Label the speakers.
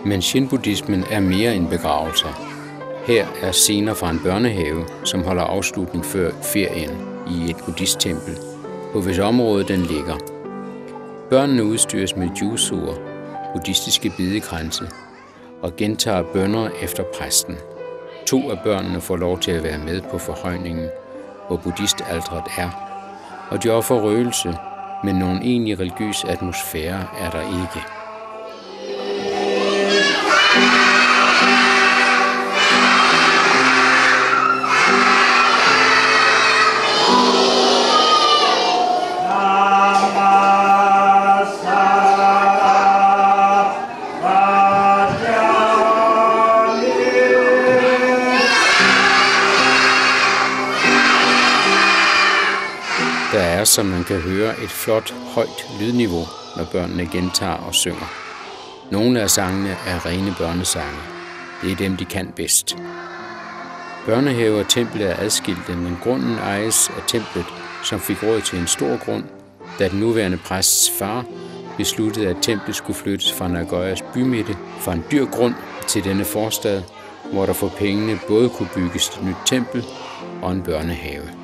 Speaker 1: Men Zen-buddhismen er mere end begravelser. Her er scener fra en børnehave, som holder afslutning før ferien i et buddhisttempel, på hvis område den ligger. Børnene udstyres med jusuer, buddhistiske bidekranse, og gentager bønner efter præsten. 2 af børnene får lov til at være med på forhøjningen, hvor buddhistaltret er, og de offer røgelse, men nogen egentlig religiøs atmosfære er der ikke. Der er, som man kan høre, et flot, højt lydniveau, når børnene gentager og synger. Nogle af sangene er rene børnesange. Det er dem, de kan bedst. Børnehave og templet er adskilte, men grunden ejes af templet, som fik råd til en stor grund, da den nuværende præsts far besluttede, at templet skulle flyttes fra Nagoyas bymidte fra en dyr grund til denne forstad, hvor der for pengene både kunne bygges et nyt tempel og en børnehave.